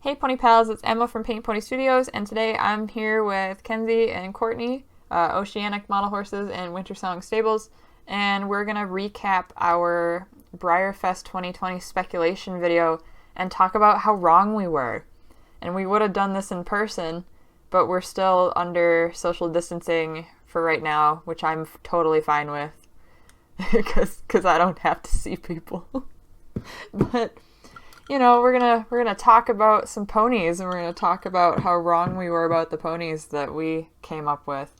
Hey Pony Pals, it's Emma from Paint Pony Studios, and today I'm here with Kenzie and Courtney, Oceanic Model Horses and Winter Song Stables, and we're going to recap our BreyerFest 2020 speculation video and talk about how wrong we were. And we would have done this in person, but we're still under social distancing for right now, which I'm totally fine with, because I don't have to see people. But we're gonna talk about some ponies, and we're gonna talk about how wrong we were about the ponies that we came up with.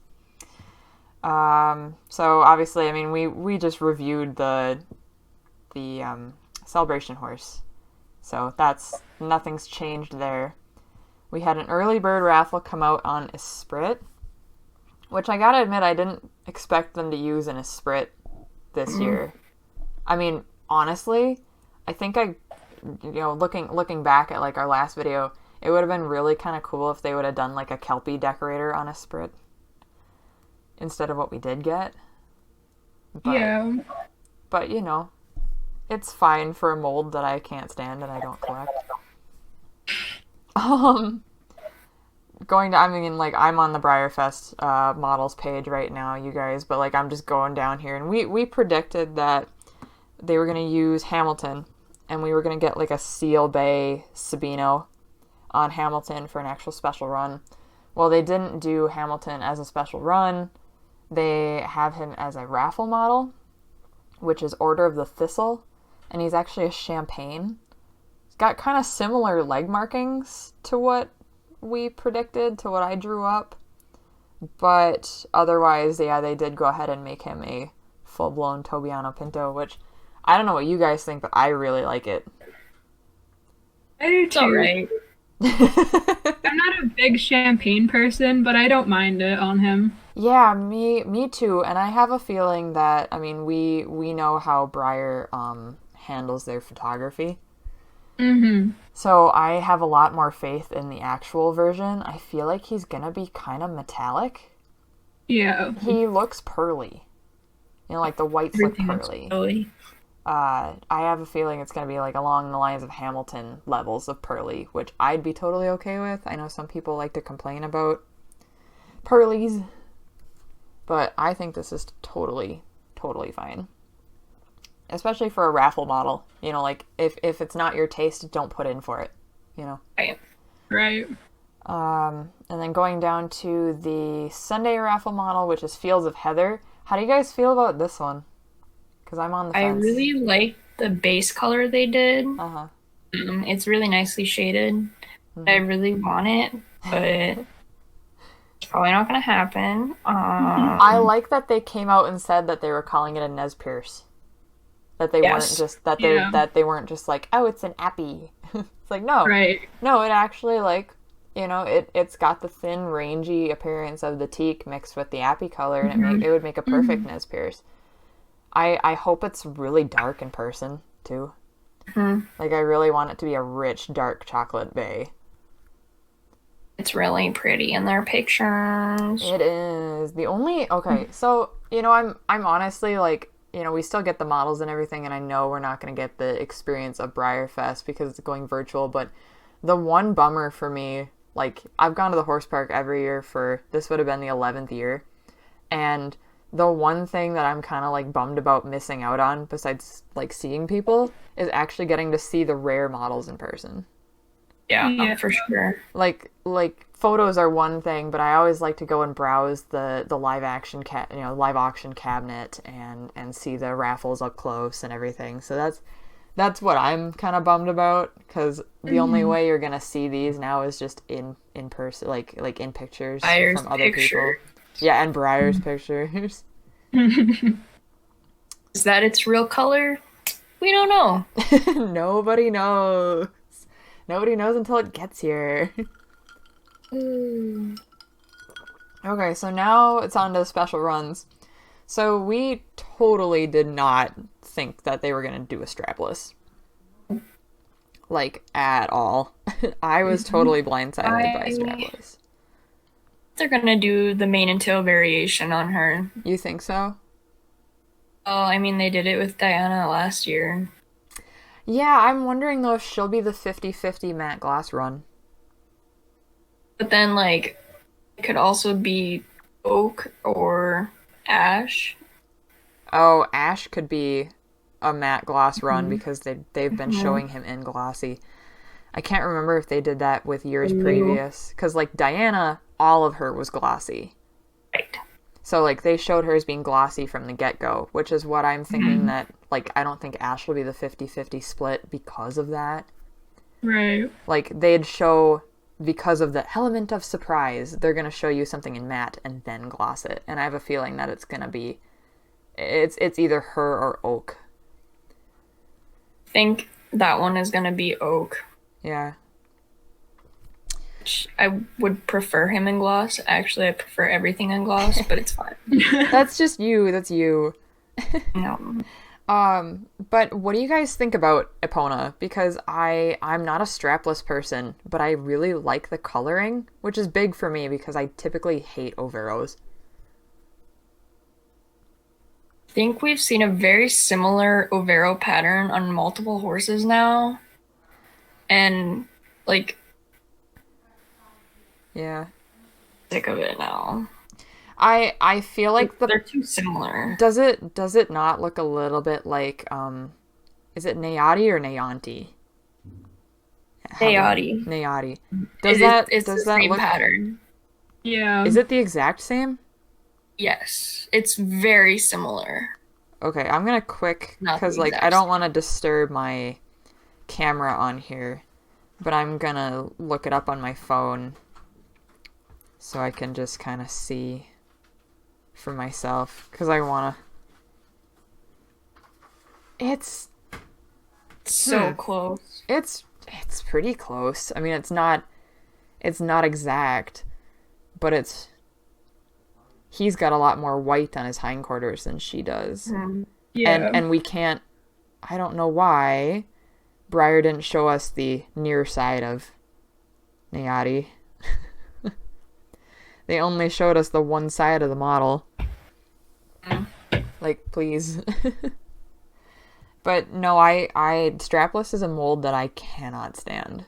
So obviously, I mean, we just reviewed the celebration horse, so nothing's changed there. We had an early bird raffle come out on Esprit, which I gotta admit I didn't expect them to use an Esprit this year. I mean, honestly, I think looking back at like our last video, it would have been really kind of cool if they would have done like a Kelpie decorator on a Esprit instead of what we did get. But it's fine for a mold that I can't stand and I don't collect. I'm on the BreyerFest models page right now, you guys, but like I'm just going down here, and we predicted that they were going to use Hamilton, and we were going to get like a Seal Bay Savino on Hamilton for an actual special run. Well, they didn't do Hamilton as a special run. They have him as a raffle model, which is Order of the Thistle, and he's actually a champagne. He's got kind of similar leg markings to what we predicted, to what I drew up. But otherwise, yeah, they did go ahead and make him a full-blown Tobiano Pinto, which I don't know what you guys think, but I really like it. I do too. Alright. I'm not a big champagne person, but I don't mind it on him. Yeah, me too. And I have a feeling that, I mean, we know how Breyer handles their photography. Mm-hmm. So I have a lot more faith in the actual version. I feel like he's gonna be kind of metallic. Yeah. He looks pearly. Like the whites look pearly. I have a feeling it's going to be like along the lines of Hamilton levels of pearly, which I'd be totally okay with. I know some people like to complain about pearlies, but I think this is totally fine. Especially for a raffle model. Like if it's not your taste, don't put in for it. Right. And then going down to the Sunday raffle model, which is Fields of Heather. How do you guys feel about this one? Because I'm on the fence. I really like the base color they did. Uh-huh. It's really nicely shaded. Mm-hmm. I really want it, but it's probably not going to happen. I like that they came out and said that they were calling it a Nez Perce. That they weren't just that they weren't just like, oh, it's an appy. It's like, no, right? No, it actually it's got the thin, rangy appearance of the teak mixed with the appy color, and it would make a perfect Nez Perce. I hope it's really dark in person, too. Mm-hmm. Like, I really want it to be a rich, dark chocolate bay. It's really pretty in their pictures. It is. Okay, so, I'm honestly, like, we still get the models and everything, and I know we're not going to get the experience of BreyerFest because it's going virtual, but the one bummer for me, like, I've gone to the horse park every year this would have been the 11th year, and the one thing that I'm kind of like bummed about missing out on, besides like seeing people, is actually getting to see the rare models in person. Yeah, for sure. Like photos are one thing, but I always like to go and browse the live auction cabinet and see the raffles up close and everything. So that's what I'm kind of bummed about, because the only way you're gonna see these now is just in person, like in pictures from other people. Yeah, and Breyer's pictures. Is that its real color? We don't know. Nobody knows. Nobody knows until it gets here. Okay, so now it's on to the special runs. So we totally did not think that they were going to do a strapless. Like, at all. I was totally blindsided by strapless. They're gonna do the mane and tail variation on her. You think so? Oh, I mean, they did it with Diana last year. Yeah, I'm wondering though if she'll be the 50-50 matte glass run. But then, like, it could also be oak or ash. Oh, Ash could be a matte gloss run Mhm. because they've been Mhm. showing him in glossy. I can't remember if they did that with years Ooh. previous because like Diana, all of her was glossy. Right. So like they showed her as being glossy from the get-go, which is what I'm thinking Mhm. that like I don't think Ash will be the 50-50 split because of that. Right. Like they'd show because of the element of surprise, they're going to show you something in matte and then gloss it. And I have a feeling that it's going to be it's either her or Oak. I think that one is gonna be oak. Yeah. Which I would prefer him in gloss. Actually, I prefer everything in gloss, but it's fine. That's just you. That's you. No. But what do you guys think about Epona? Because I'm not a strapless person, but I really like the coloring, which is big for me because I typically hate overalls. I think we've seen a very similar Overo pattern on multiple horses now. And like Yeah. sick of it now. I feel like the They're too similar. does it not look a little bit like is it Nayati or Nayanti? Chaotic. Nayati. It's Does the that same look pattern. Yeah. Is it the exact same? Yes. It's very similar. Okay, I'm gonna quick Not the because like I exact don't same. want to disturb my camera on here, but I'm gonna look it up on my phone so I can just kind of see for myself because I wanna. It's So close. it's pretty close. I mean, it's not exact, but he's got a lot more white on his hindquarters than she does. Mhm. Yeah. And we can't. I don't know why Breyer didn't show us the near side of Nayati. They only showed us the one side of the model. Mm. Like, please. But no, I strapless is a mold that I cannot stand.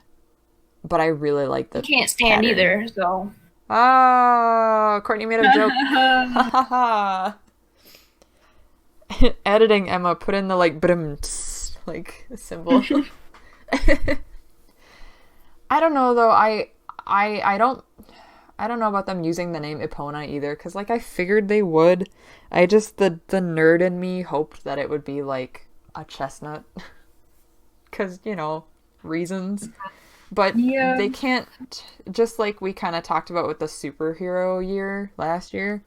But I really like I the can't stand pattern. either, so Oh, Courtney made a joke. Ha ha ha. Editing Emma put in the like brum like symbol. I don't know though. I don't know about them using the name Epona either cuz like I figured they would. I just the nerd in me hoped that it would be like a chestnut cuz reasons. But Yeah. they can't, just like we kind of talked about with the superhero year last year,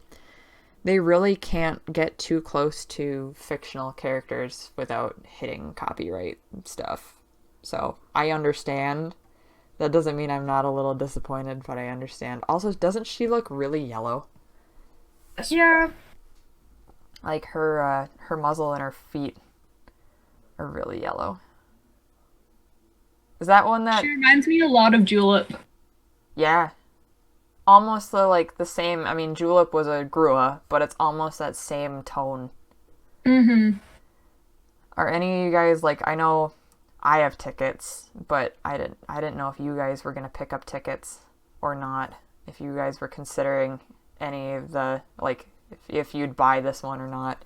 they really can't get too close to fictional characters without hitting copyright stuff. So I understand. That doesn't mean I'm not a little disappointed, but I understand. Also, doesn't she look really yellow? Yeah. Like her muzzle and her feet are really yellow. Is that one that? She reminds me a lot of Julep. Yeah, almost the same. I mean, Julep was a Grua, but it's almost that same tone. Mm-hmm. Are any of you guys like? I know I have tickets, but I didn't know if you guys were gonna pick up tickets or not. If you guys were considering any of the like, if you'd buy this one or not.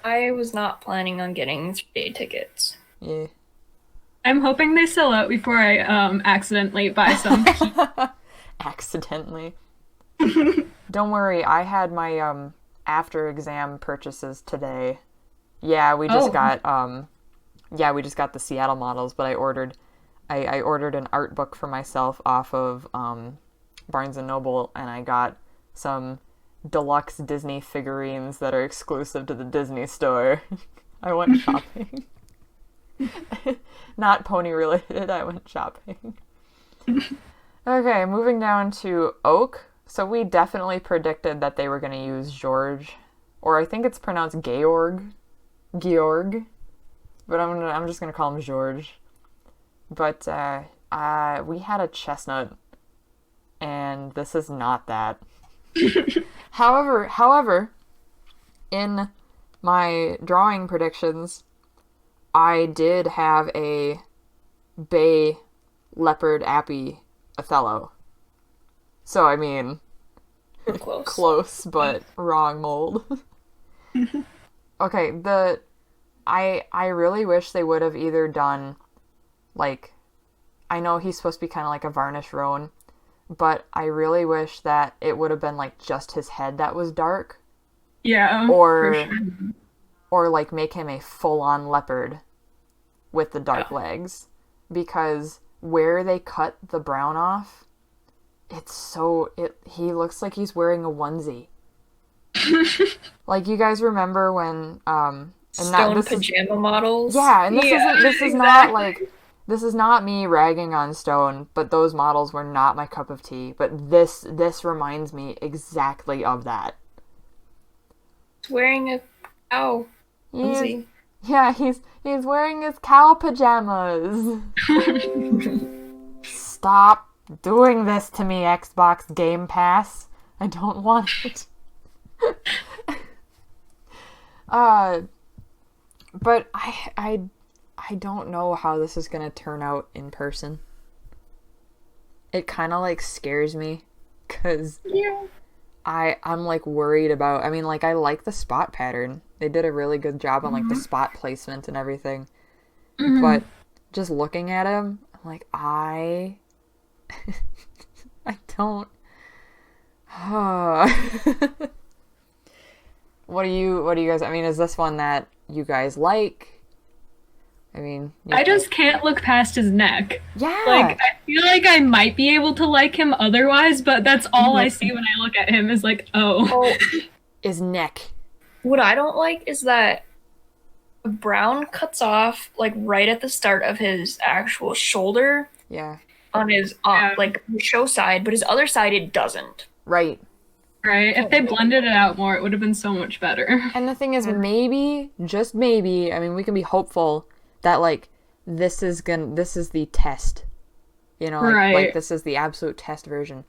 I was not planning on getting 3-day tickets. Yeah. I'm hoping they sell out before I accidentally buy some. Accidentally. Don't worry, I had my after exam purchases today. Yeah, we just Oh. got the Seattle models, but I ordered an art book for myself off of Barnes and Noble, and I got some deluxe Disney figurines that are exclusive to the Disney store. I went shopping. Not pony related, I went shopping. Okay, moving down to Oak. So we definitely predicted that they were going to use George, or I think it's pronounced Georg, but I'm just gonna call him George. But we had a chestnut, and this is not that. However, in my drawing predictions, I did have a bay leopard appy Othello. So, I mean, Close. close, but wrong mold. Okay, I really wish they would have either done, like, I know he's supposed to be kind of like a varnish roan, but I really wish that it would have been, like, just his head that was dark. Yeah. Or, for sure. or like, make him a full-on leopard with the dark legs. Because where they cut the brown off, he looks like he's wearing a onesie. Like, you guys remember when, Stone pajama models? Yeah, and this exactly. is not me ragging on Stone, but those models were not my cup of tea. But this reminds me exactly of that. He's wearing a cow onesie. Yeah, he's wearing his cow pajamas. Stop doing this to me, Xbox Game Pass. I don't want it. But I don't know how this is gonna turn out in person. It kind of like scares me, cause I'm like worried about. I mean, like, I like the spot pattern. They did a really good job on like the spot placement and everything. But just looking at him, I'm like, I don't. What do you guys? I mean, is this one that you guys like? I mean, I just can't look past his neck. Yeah. Like, I feel like I might be able to like him otherwise, but that's all I see when I look at him is like, oh. His neck. What I don't like is that the brown cuts off like right at the start of his actual shoulder. Yeah. On his like show side, but his other side it doesn't. Right. Right. If they blended it out more, it would have been so much better. And the thing is, maybe, just maybe, I mean, we can be hopeful that, like, this is the test. You know, like this is the absolute test version.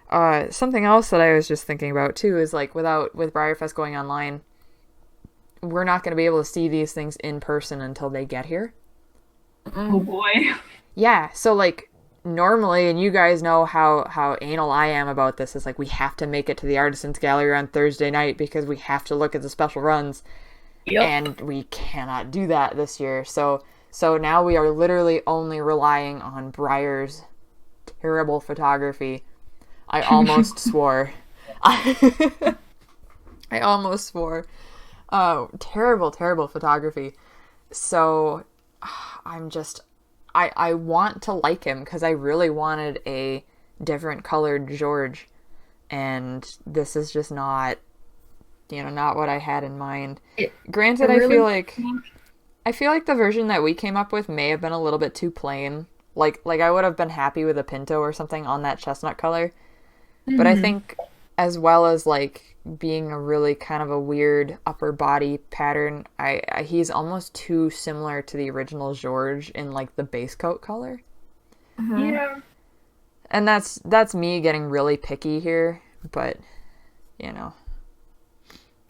Something else that I was just thinking about, too, is, like, with BreyerFest going online, we're not going to be able to see these things in person until they get here. Oh, boy. Yeah, so, like, normally, and you guys know how anal I am about this, is like, we have to make it to the Artisans Gallery on Thursday night because we have to look at the special runs. Yep. And we cannot do that this year. So now we are literally only relying on Breyer's terrible photography. I almost swore. I almost swore. Terrible, terrible photography. So I want to like him because I really wanted a different colored George. And this is just not what I had in mind. Granted, I feel like the version that we came up with may have been a little bit too plain. Like I would have been happy with a Pinto or something on that chestnut color. But I think, as well as like being a really kind of a weird upper body pattern, he's almost too similar to the original George in like the base coat color. Yeah. And that's me getting really picky here, but you know.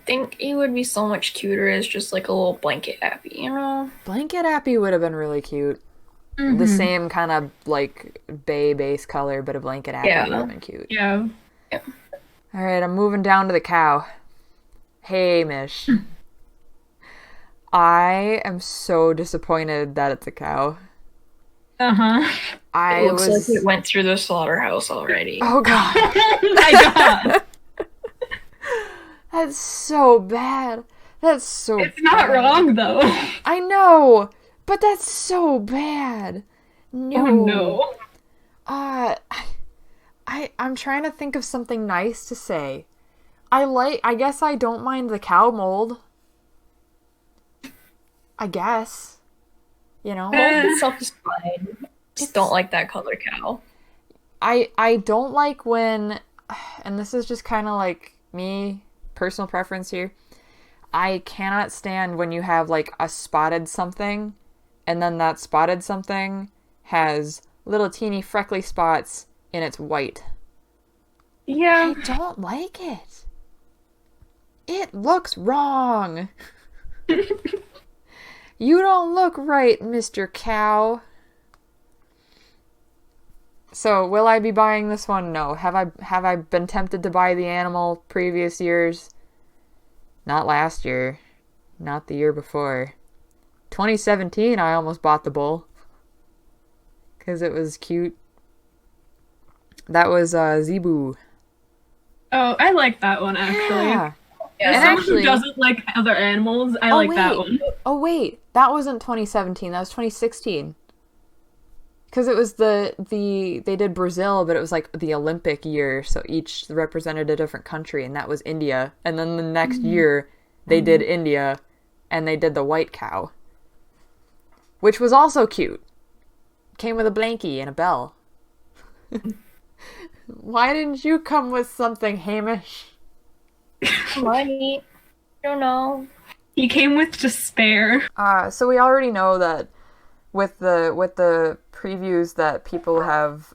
I think he would be so much cuter as just like a little blanket appy, you know? Blanket appy would have been really cute. The same kind of like bay base color, but a blanket appy would have been cute. Yeah. Alright, I'm moving down to the cow. Hey, Mish. I am so disappointed that it's a cow. It looks like it went through the slaughterhouse already. Oh, God. Oh, my God. That's so bad. That's so It's not wrong, though. I know, but that's so bad. No. Oh, no. I'm trying to think of something nice to say. I guess I don't mind the cow mold. I guess. You know? Mold itself is fine. Just don't like that color cow. I don't like when, and this is just kind of like me, personal preference here. I cannot stand when you have like a spotted something, and then that spotted something has little teeny freckly spots and it's white. Yeah. I don't like it. It looks wrong. You don't look right, Mr. Cow. So, will I be buying this one? No. Have I been tempted to buy the animal previous years? Not last year. Not the year before. 2017, I almost bought the bull. Because it was cute. That was Zebu. Oh, I like that one, actually. Yeah. As Yeah. someone who doesn't like other animals, I like that one. Oh, wait. That wasn't 2017. That was 2016. Because it was they did Brazil, but it was like the Olympic year, so each represented a different country, and that was India. And then the next year, they did India, and they did the white cow. Which was also cute. Came with a blankie and a bell. Why didn't you come with something, Hamish? Money. I don't know. He came with despair. So we already know that with the previews that people have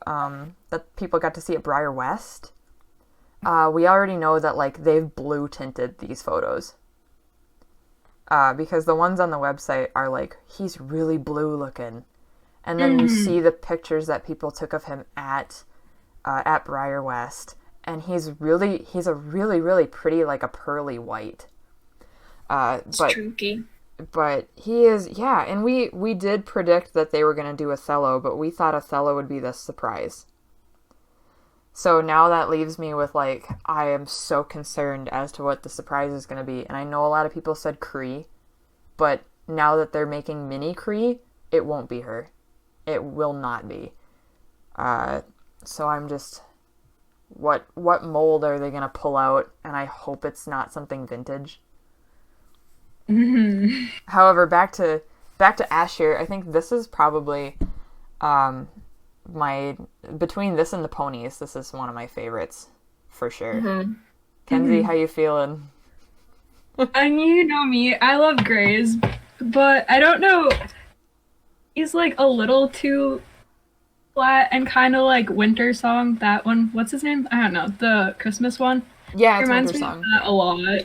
that people got to see at BreyerFest, we already know that like they've blue tinted these photos. Because the ones on the website are like, he's really blue looking. And then you see the pictures that people took of him at BreyerFest, and he's a really, really pretty, like a pearly white. It's chunky. But he is, yeah, and we did predict that they were going to do Othello, but we thought Othello would be the surprise. So now that leaves me with, like, I am so concerned as to what the surprise is going to be. And I know a lot of people said Cree, but now that they're making mini Cree, it won't be her. It will not be. So I'm just, what mold are they going to pull out? And I hope it's not something vintage. However, back to Asher, I think this is probably between this and the ponies, this is one of my favorites for sure. Kenzie, how you feeling? And you know me, I love grays, but I don't know. He's like a little too flat and kind of like Winter Song. That one, what's his name? I don't know. The Christmas one. Yeah, it's reminds Winter me Song. of that a lot.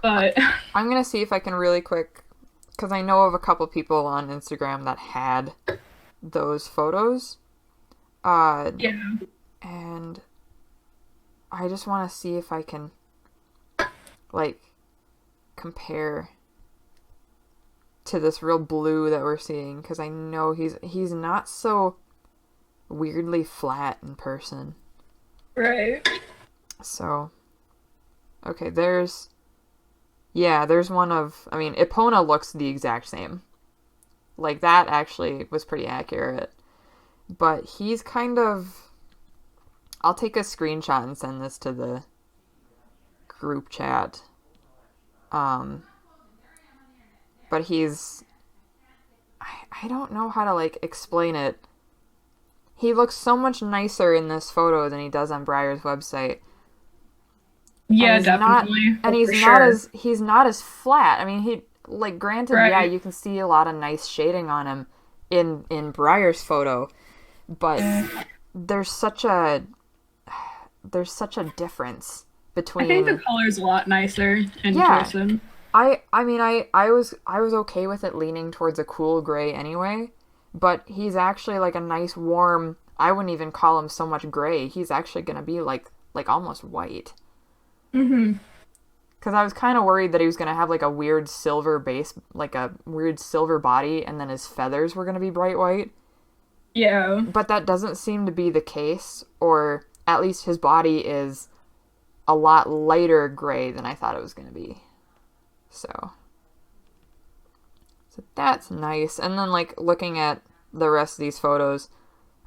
But I'm gonna see if I can really quick, because I know of a couple people on Instagram that had those photos. yeah. And I just want to see if I can, like, compare to this real blue that we're seeing, because I know he's not so weirdly flat in person. Right. So, okay, there's one of, I mean, Epona looks the exact same. Like, that actually was pretty accurate. But he's kind of, I'll take a screenshot and send this to the group chat. But he's, I don't know how to, like, explain it. He looks so much nicer in this photo than he does on Breyer's website. Yeah, and definitely. He's not as flat. I mean, he, like, granted, Right. yeah, you can see a lot of nice shading on him in Breyer's photo, but there's such a difference between. I think the color's a lot nicer in Yeah. person. I mean, I was okay with it leaning towards a cool gray anyway, but he's actually like a nice warm, I wouldn't even call him so much gray. He's actually gonna be like almost white. Mm-hmm. Because I was kind of worried that he was going to have, like, a weird silver base, like a weird silver body, and then his feathers were going to be bright white. Yeah. But that doesn't seem to be the case, or at least his body is a lot lighter gray than I thought it was going to be. So that's nice. And then, like, looking at the rest of these photos,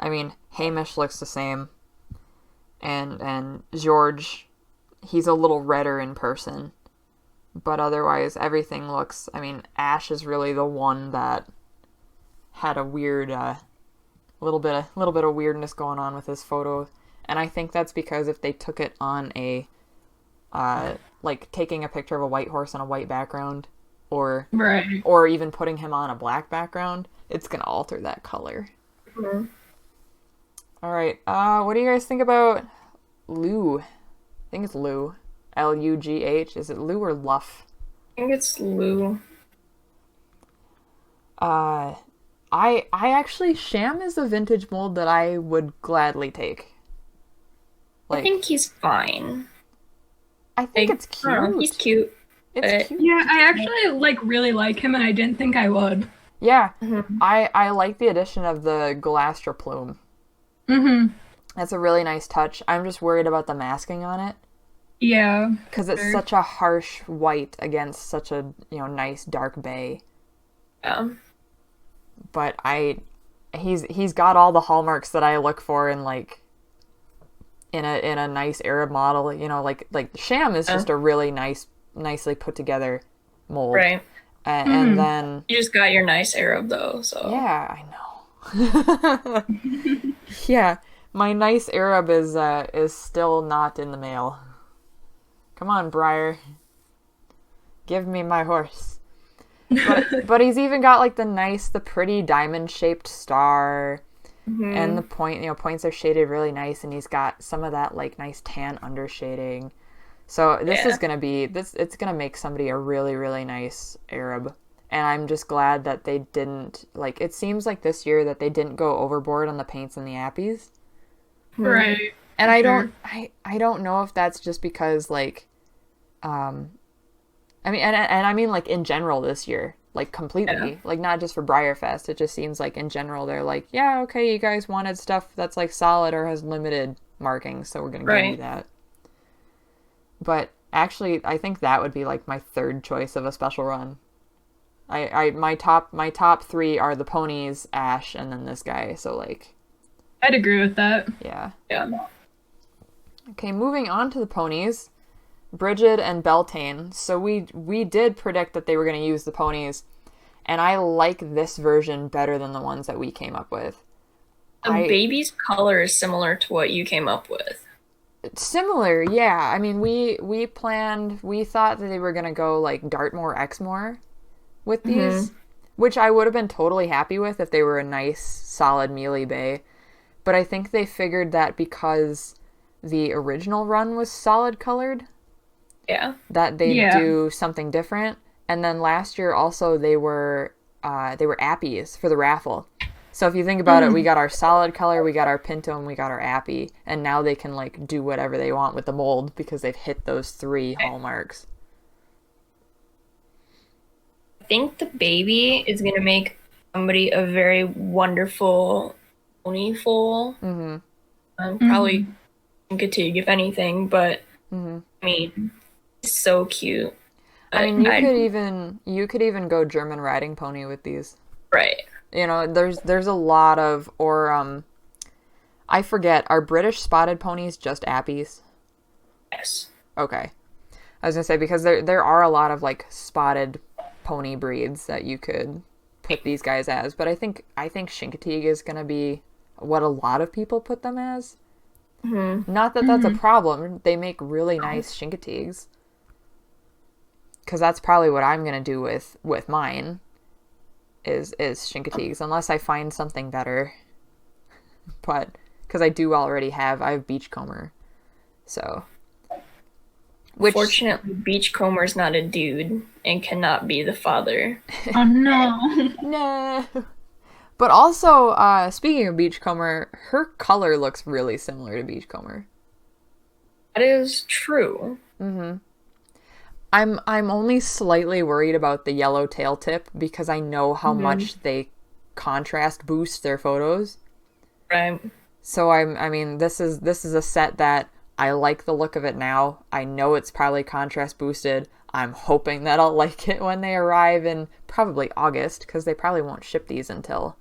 I mean, Hamish looks the same. And George, he's a little redder in person, but otherwise everything looks, I mean, Ash is really the one that had a weird, little bit of weirdness going on with his photo, and I think that's because if they took it on a, like taking a picture of a white horse on a white background, or Right. or even putting him on a black background, it's gonna alter that color. Mhm. All right, what do you guys think about Lou? I think it's Lou. Lugh. Is it Lou or Luff? I think it's Lou. I actually, Sham is a vintage mold that I would gladly take. I think he's fine. I think it's I don't know, he's cute. cute. It's cute. Yeah, I actually like really like him, and I didn't think I would. Yeah, I like the addition of the Galastra plume. That's a really nice touch. I'm just worried about the masking on it. Yeah. Because it's such a harsh white against such a, nice dark bay. Yeah. But he's got all the hallmarks that I look for in like in a nice Arab model. Like Sham is just a really nicely put together mold. Right. And then you just got your nice Arab though, so yeah, I know. Yeah, my nice Arab is still not in the mail. Come on, Breyer. Give me my horse. But he's even got like the pretty diamond shaped star, and the points are shaded really nice, and he's got some of that like nice tan undershading. So this is gonna be it's gonna make somebody a really, really nice Arab. And I'm just glad that they didn't, like, it seems like this year that they didn't go overboard on the paints and the appies. Right. And I don't know if that's just because like I mean like in general this year, like completely, like not just for BreyerFest. It just seems like in general they're like, yeah, okay, you guys wanted stuff that's like solid or has limited markings, so we're gonna give you that. But actually, I think that would be like my third choice of a special run. My top three are the ponies, Ash, and then this guy. So like, I'd agree with that. Yeah. Yeah. Okay, moving on to the ponies, Bridget and Beltane. So we did predict that they were going to use the ponies, and I like this version better than the ones that we came up with. The baby's color is similar to what you came up with. Similar, yeah. I mean, we thought that they were going to go like Dartmoor Exmoor with these, which I would have been totally happy with if they were a nice, solid mealy bay. But I think they figured that because the original run was solid colored, that they'd do something different. And then last year also they were appies for the raffle. So if you think about it, we got our solid color, we got our Pinto, and we got our appy, and now they can like do whatever they want with the mold because they've hit those 3 hallmarks. I think the baby is going to make somebody a very wonderful pony foal. Probably Chinkatieg, if anything, but I mean, it's so cute. I mean, you could even go German riding pony with these. Right. You know, there's a lot of, I forget, are British spotted ponies just appies? Yes. Okay. I was gonna say, because there are a lot of like spotted pony breeds that you could put these guys as, but I think Chinkatieg is gonna be what a lot of people put them as. Not that that's a problem. They make really nice Chinkatiegs. Because that's probably what I'm gonna do with mine. Is Chinkatiegs, unless I find something better. But because I have Beachcomber, so. Fortunately, Beachcomber's not a dude and cannot be the father. Oh no. No. But also, speaking of Beachcomber, her color looks really similar to Beachcomber. That is true. I'm only slightly worried about the yellow tail tip because I know how much they contrast boost their photos. Right. So I mean, this is a set that I like the look of it now. I know it's probably contrast boosted. I'm hoping that I'll like it when they arrive in probably August, because they probably won't ship these until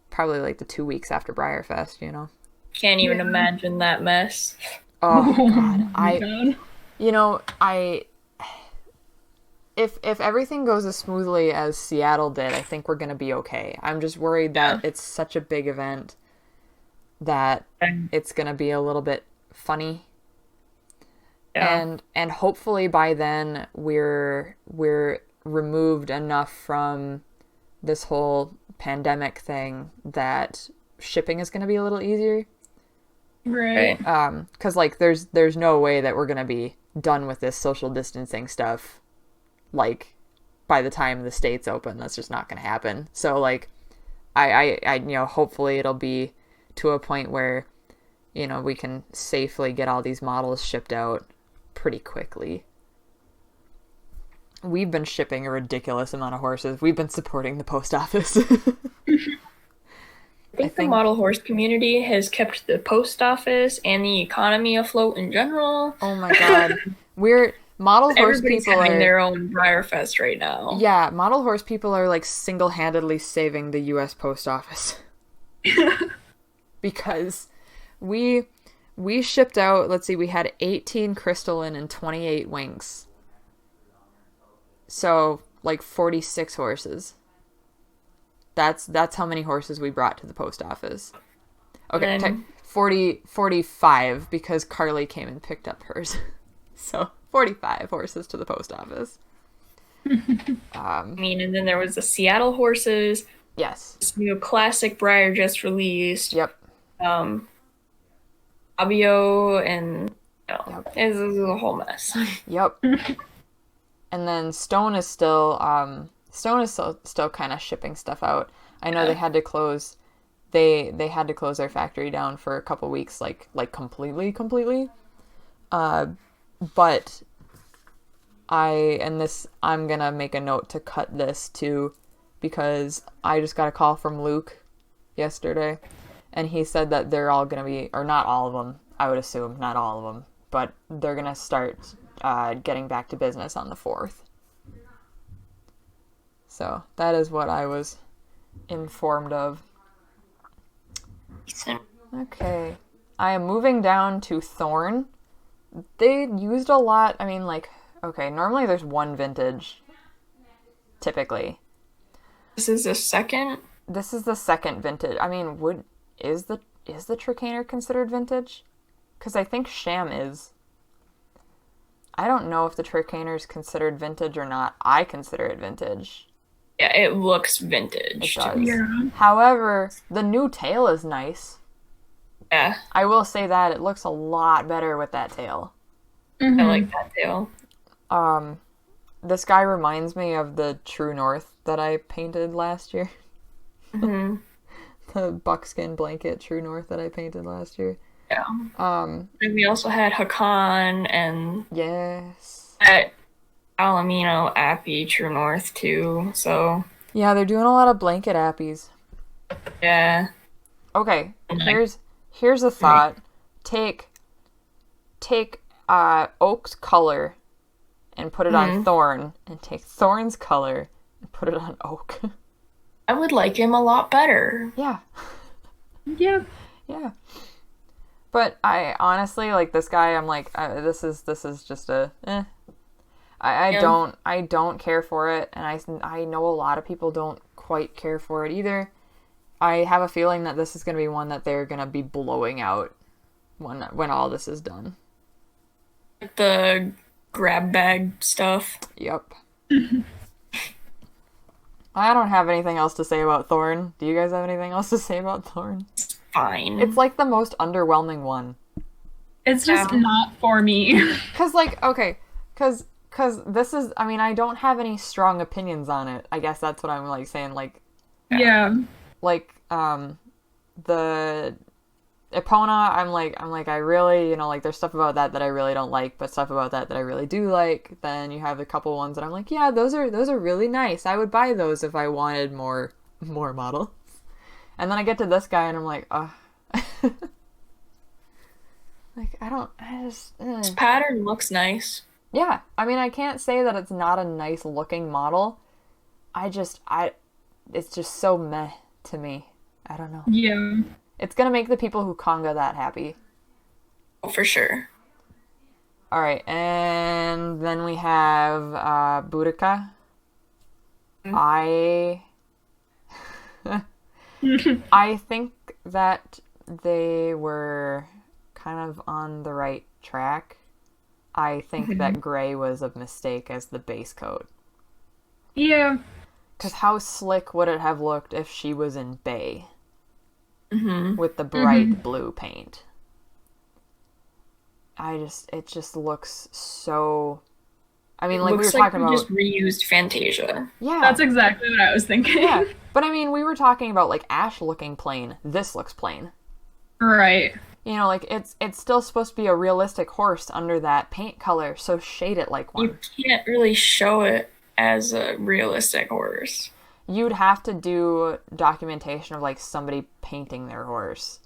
probably like the 2 weeks after BreyerFest, you know? Can't even imagine that mess. Oh, God. If everything goes as smoothly as Seattle did, I think we're going to be okay. I'm just worried that it's such a big event that it's going to be a little bit funny. Yeah. And hopefully by then we're removed enough from this whole pandemic thing that shipping is going to be a little easier. Right. Because like there's no way that we're going to be done with this social distancing stuff like by the time the states open. That's just not going to happen. So, like, I hopefully it'll be to a point where, we can safely get all these models shipped out pretty quickly. We've been shipping a ridiculous amount of horses. We've been supporting the post office. I think the model horse community has kept the post office and the economy afloat in general. Oh my god. Model horse Everybody's people having are their own BreyerFest right now. Yeah, model horse people are like single-handedly saving the US post office. Because we shipped out, let's see, we had 18 crystalline and 28 winks. So, like 46 horses. That's how many horses we brought to the post office. Okay, 45 because Carly came and picked up hers. So, 45 horses to the post office. And then there was the Seattle horses. Yes. This new classic Breyer just released. Yep. Fabio and it was a whole mess. Yep. And then Stone is still kind of shipping stuff out. I know they had to close. They had to close their factory down for a couple weeks, like completely. But I'm gonna make a note to cut this too, because I just got a call from Luke yesterday, and he said that they're all gonna be, or not all of them, I would assume, not all of them, but they're gonna start getting back to business on the 4th. So that is what I was informed of. Okay. I am moving down to Thorne. They used a lot. I mean, like, okay, normally there's one vintage, typically. This is the second? This is the second vintage. I mean, is the Tricaner considered vintage? Because I think Sham is. I don't know if the Tricaner is considered vintage or not. I consider it vintage. Yeah, it looks vintage. It does. Yeah. However, the new tail is nice. Yeah. I will say that it looks a lot better with that tail. Mm-hmm. I like that tail. This guy reminds me of the True North that I painted last year. Mm-hmm. The buckskin blanket True North that I painted last year. Yeah. And we also had Hakan and yes. at Alamino Appy True North too. So yeah, they're doing a lot of blanket appies. yeah. Okay, here's a thought. Take Oak's color and put it on Thorne, and take Thorne's color and put it on Oak. I would like him a lot better. Yeah. Yeah. Yeah. But I honestly, like, this guy, I'm like, this is just a I don't care for it, and I know a lot of people don't quite care for it either. I have a feeling that this is going to be one that they're going to be blowing out when all this is done. The grab bag stuff. Yep. I don't have anything else to say about Thorne. Do you guys have anything else to say about Thorne? It's fine. It's like the most underwhelming one. It's just not for me. Cause this is, I mean, I don't have any strong opinions on it. I guess that's what I'm like saying. Like, yeah. Like, the Epona, I'm like, I really, like, there's stuff about that I really don't like, but stuff about that I really do like. Then you have a couple ones that I'm like, yeah, those are really nice. I would buy those if I wanted more models. And then I get to this guy and I'm like, like, This pattern looks nice. Yeah, I mean, I can't say that it's not a nice looking model. It's just so meh to me. I don't know. Yeah. It's gonna make the people who conga that happy. Oh, for sure. Alright, and then we have Boudicca. I think that they were kind of on the right track. I think that gray was a mistake as the base coat. Yeah. Because how slick would it have looked if she was in bay? With the bright blue paint. It just looks so... I mean, It like we were looks like talking we about, just reused Fantasia. yeah, That's exactly what I was thinking. yeah. But I mean, we were talking about like Ash looking plain. This looks plain. Right. You know, like it's still supposed to be a realistic horse under that paint color, so shade it like You one. can't really show it as a realistic horse. You'd have to do documentation of like somebody painting their horse.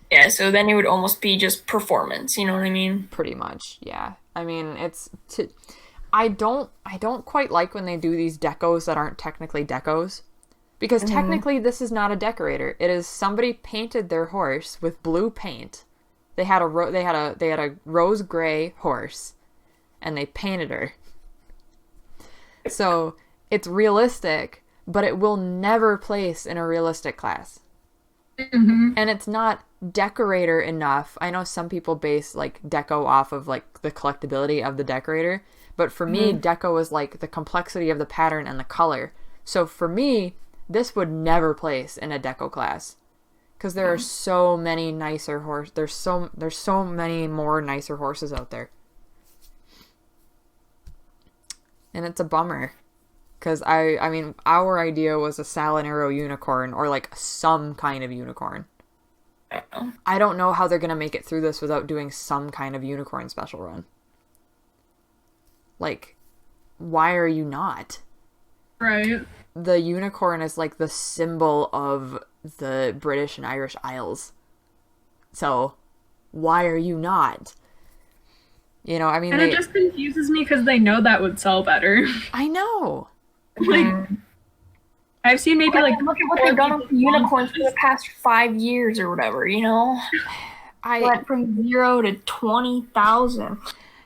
Yeah, so then it would almost be just performance, you know what I mean? Pretty much, yeah. I mean, I don't quite like when they do these decos that aren't technically decos. Because technically this is not a decorator. It is somebody painted their horse with blue paint. They had a rose gray horse and they painted her. So, it's realistic, but it will never place in a realistic class. Mm-hmm. And it's not decorator enough. I know some people base like deco off of like the collectability of the decorator, but for me deco is like the complexity of the pattern and the color. So for me, this would never place in a deco class because there are so many nicer horses. There's so many more nicer horses out there, and it's a bummer because I mean our idea was a Salinero unicorn or like some kind of unicorn. I don't know how they're gonna make it through this without doing some kind of unicorn special run. Like, why are you not? Right. The unicorn is like the symbol of the British and Irish Isles. So, why are you not? You know, I mean, And it just confuses me because they know that would sell better. I know. Like, I've seen maybe like look at what they've done with the unicorns for the past 5 years or whatever, you know? Went from 0 to 20,000.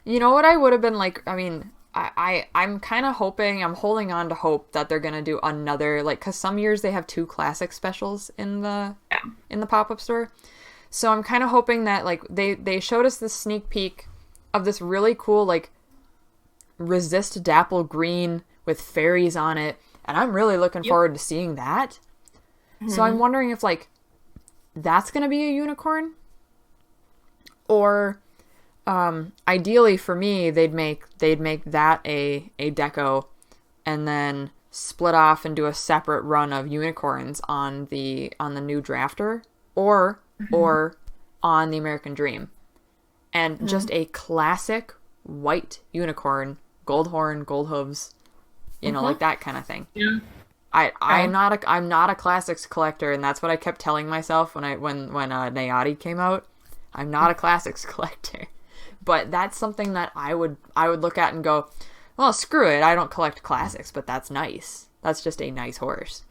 You know what I would have been like, I mean, I'm kind of hoping, I'm holding on to hope that they're going to do another, like, because some years they have 2 classic specials in the pop-up store. So I'm kind of hoping that, like, they showed us this sneak peek of this really cool, like, resist dapple green with fairies on it. And I'm really looking forward to seeing that. So I'm wondering if, like, that's going to be a unicorn. Or, ideally for me, they'd make that a deco and then split off and do a separate run of unicorns on the new drafter or on the American Dream. And just a classic white unicorn, gold horn, gold hooves, you know, like that kind of thing. Yeah. I'm not a classics collector, and that's what I kept telling myself when Nayati came out. I'm not a classics collector, but that's something that I would look at and go, well, screw it. I don't collect classics, but that's nice. That's just a nice horse.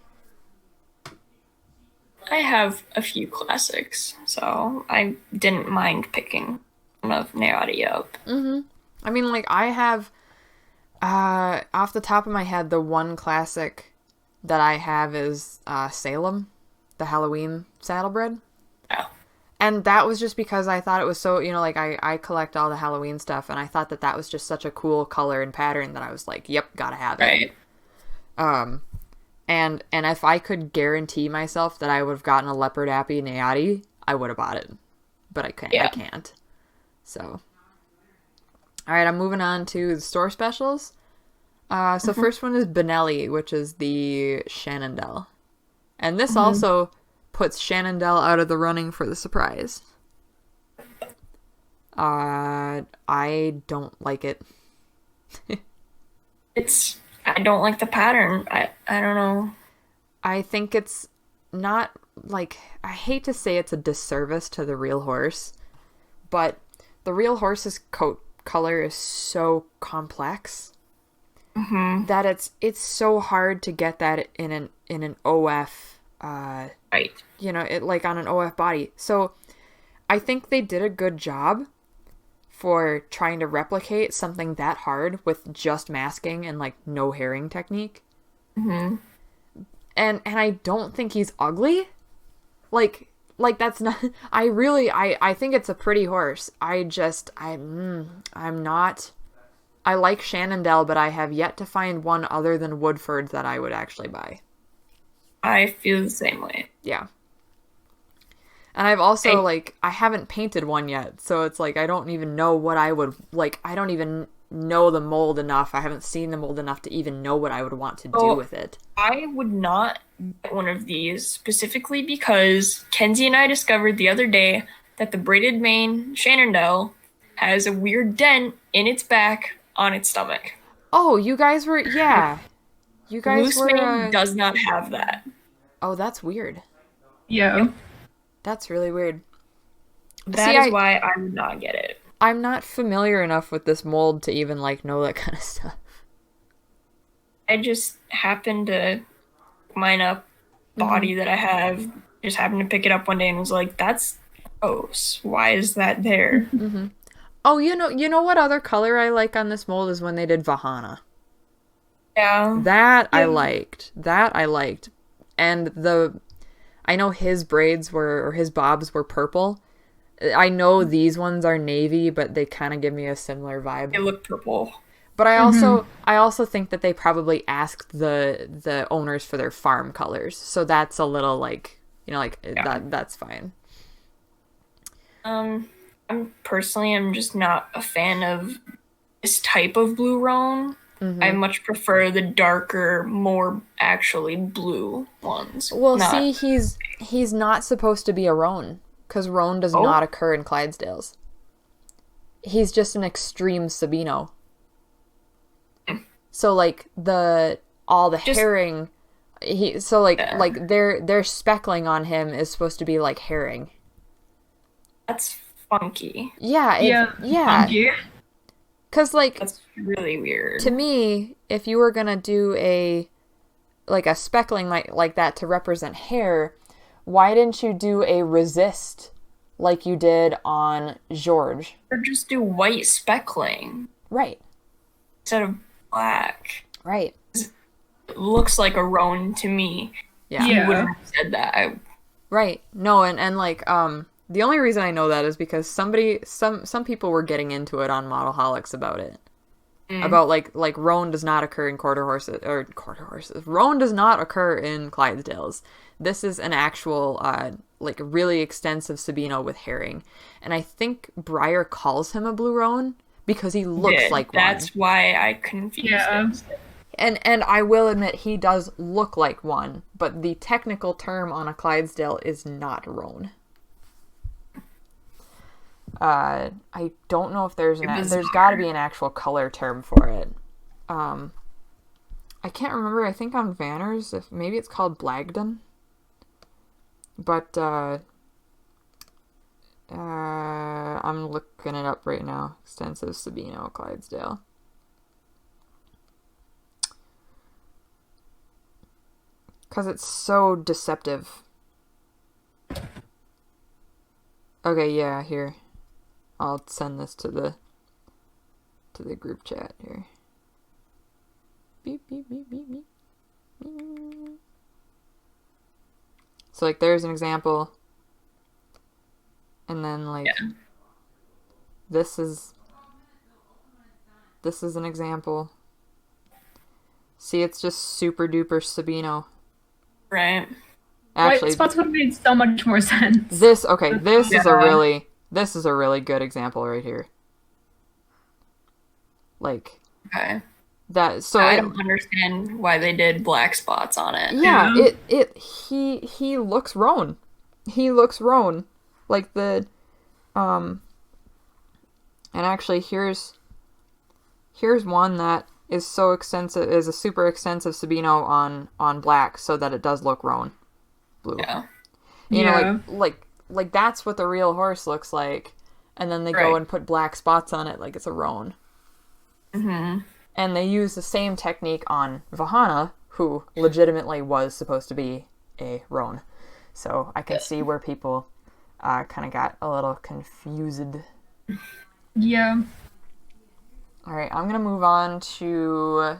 I have a few classics, so I didn't mind picking one of Nayati up. I mean, like, I have, off the top of my head, the one classic that I have is Salem, the Halloween Saddlebred. Oh. And that was just because I thought it was so, you know, like, I collect all the Halloween stuff, and I thought that was just such a cool color and pattern that I was like, yep, gotta have it. Right. And if I could guarantee myself that I would have gotten a Leopard Appy Nayati, I would have bought it. But I can't. So. Alright, I'm moving on to the store specials. So first one is Benelli, which is the Shenandoah. And this also puts Shenandoah out of the running for the surprise. I don't like it. I don't like the pattern. I don't know. I think it's not, like, I hate to say it's a disservice to the real horse, but the real horse's coat color is so complex that it's so hard to get that in an OF, Right. you know, it like on an OF body. So I think they did a good job for trying to replicate something that hard with just masking and like no herring technique. And I don't think he's ugly. Like that's not, I think it's a pretty horse. I'm not, I like Shenandoah, but I have yet to find one other than Woodford that I would actually buy. I feel the same way. Yeah. And I've also, I haven't painted one yet, so it's like, I don't even know what I would, like, I don't even know the mold enough. I haven't seen the mold enough to even know what I would want to do with it. I would not get one of these specifically because Kenzie and I discovered the other day that the braided mane Shenandoah has a weird dent in its back on its stomach. Oh, you guys were, yeah. You guys Loose were... mane does not have that. Oh, that's weird. Yeah. That's really weird. That is why I would not get it. I'm not familiar enough with this mold to even, like, know that kind of stuff. I just happened to mine up body that I have. Just happened to pick it up one day and was like, that's gross. Why is that there? Mm-hmm. Oh, you know what other color I like on this mold is when they did Vahana. Yeah. That I liked. And I know his braids or his bobs were purple. I know these ones are navy, but they kind of give me a similar vibe. They look purple. But I also think that they probably asked the owners for their farm colors. So that's a little like, that's fine. I'm just not a fan of this type of blue roan. Mm-hmm. I much prefer the darker, more actually blue ones. Well, see, he's not supposed to be a roan, because roan does not occur in Clydesdales. He's just an extreme Savino. So like all the herring, their speckling on him is supposed to be like herring. That's funky. Yeah. Funky. Because, like... That's really weird. To me, if you were going to do a speckling like that to represent hair, why didn't you do a resist like you did on George? Or just do white speckling. Right. Instead of black. Right. It looks like a roan to me. Yeah. You wouldn't have said that. Right. No, and like, the only reason I know that is because some people were getting into it on Modelholics about it. About like roan does not occur in quarter horses. Roan does not occur in Clydesdales. This is an actual like really extensive Sabino with herring. And I think Breyer calls him a blue roan because he looks like one. That's why I confused it. And I will admit he does look like one, but the technical term on a Clydesdale is not roan. I don't know if there's got to be an actual color term for it. I can't remember. I think on Vanners, if maybe it's called Blagden. But I'm looking it up right now. Extensive Sabino Clydesdale. Because it's so deceptive. Okay, yeah, here. I'll send this to the group chat here. Beep, beep, beep, beep, beep. So, like, there's an example. And then, like, this is an example. See, it's just super duper Sabino. Right. Actually, white spots would have made so much more sense. This is a really good example right here. Like, okay. That, so I don't understand why they did black spots on it. Yeah, he looks roan. He looks roan. Like the and actually here's one that is so extensive, is a super extensive Sabino on black, so that it does look roan blue. Yeah. You know, like that's what the real horse looks like, and then they go and put black spots on it like it's a roan. Mm-hmm. And they use the same technique on Vahana, who legitimately was supposed to be a roan. So I can see where people kind of got a little confused. Yeah. All right, I'm gonna move on to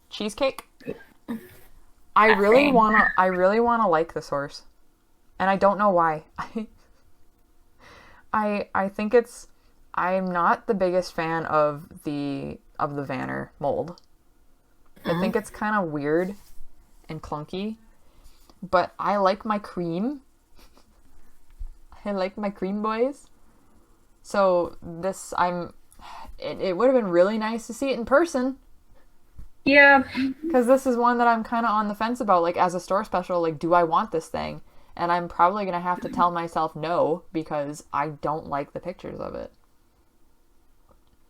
Cheesecake. I really wanna like this horse, and I don't know why. I think I'm not the biggest fan of the Vanner mold. I think it's kind of weird and clunky, but I like my cream. I like my cream boys. So it would have been really nice to see it in person. Yeah. Because this is one that I'm kind of on the fence about, like, as a store special, like, do I want this thing? And I'm probably going to have to tell myself no, because I don't like the pictures of it.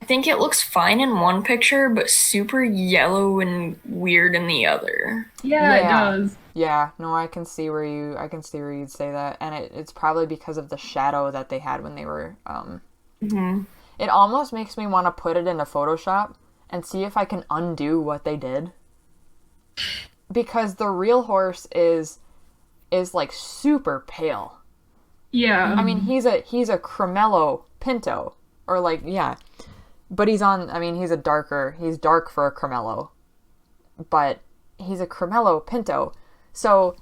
I think it looks fine in one picture, but super yellow and weird in the other. Yeah, it does. Yeah, no, I can see where you'd say that, and it's probably because of the shadow that they had when they were. It almost makes me want to put it into Photoshop and see if I can undo what they did, because the real horse is like super pale. Yeah. I mean, he's a Cremello Pinto, or like, yeah. But he's dark for a Cremello. But he's a Cremello Pinto. So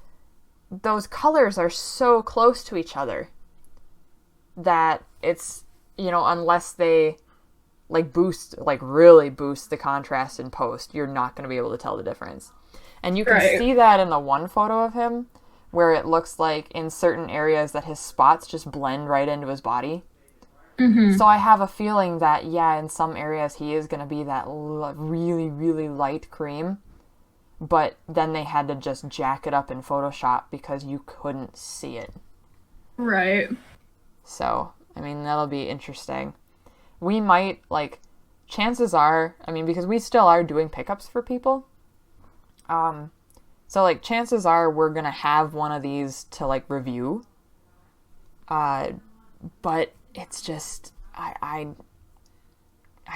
those colors are so close to each other that it's, unless they really boost the contrast in post, you're not going to be able to tell the difference. And you can see that in the one photo of him, where it looks like in certain areas that his spots just blend right into his body. So I have a feeling that, in some areas he is going to be that really, really light cream. But then they had to just jack it up in Photoshop because you couldn't see it. Right. So, that'll be interesting. We might, chances are, because we still are doing pickups for people. So, chances are we're going to have one of these to, review. But it's just, I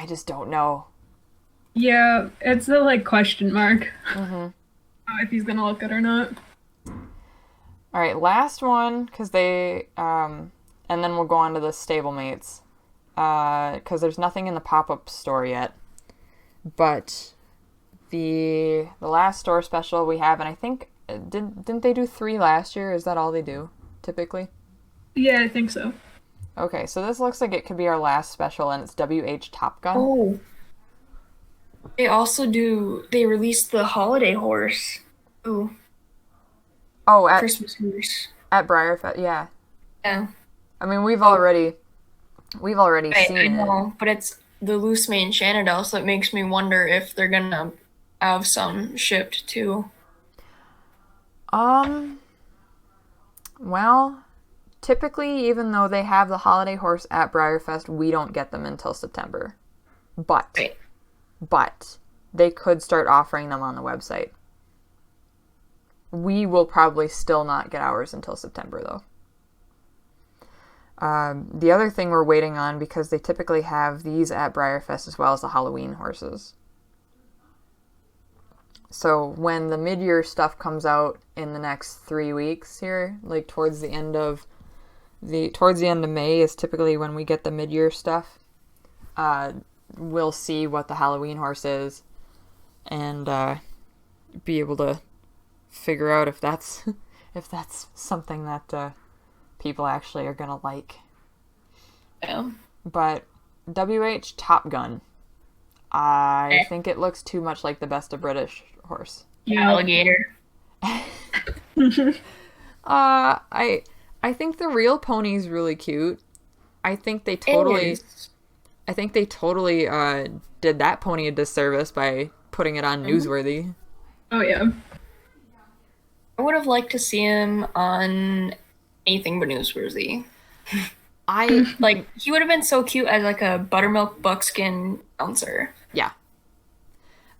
just don't know. Yeah, it's a, question mark. If he's gonna look good or not. All right, last one, because they, and then we'll go on to the stablemates. Because there's nothing in the pop-up store yet. But the last store special we have, and I think, didn't they do 3 last year? Is that all they do, typically? Yeah, I think so. Okay, so this looks like it could be our last special, and it's WH Top Gun. Oh. They released the holiday horse. Ooh. Oh, at Christmas horse. At BreyerFest, yeah. Yeah. We've already seen I know, it. but it's the loose mane Shenandoah, so it makes me wonder if they're gonna have some shipped too. Well, typically, even though they have the holiday horse at BreyerFest, we don't get them until September. But they could start offering them on the website. We will probably still not get ours until September, though. The other thing we're waiting on, because they typically have these at BreyerFest as well as the Halloween horses. So when the mid-year stuff comes out in the next 3 weeks here, towards the end of May is typically when we get the mid-year stuff. We'll see what the Halloween horse is and be able to figure out if that's something that people actually are gonna like. Yeah. But WH Top Gun, I think it looks too much like the Best of British horse. Yeah. Alligator. I think the real pony's really cute. I think they totally did that pony a disservice by putting it on Newsworthy. Oh, yeah. I would have liked to see him on anything but Newsworthy. He would have been so cute as a buttermilk buckskin bouncer. Yeah.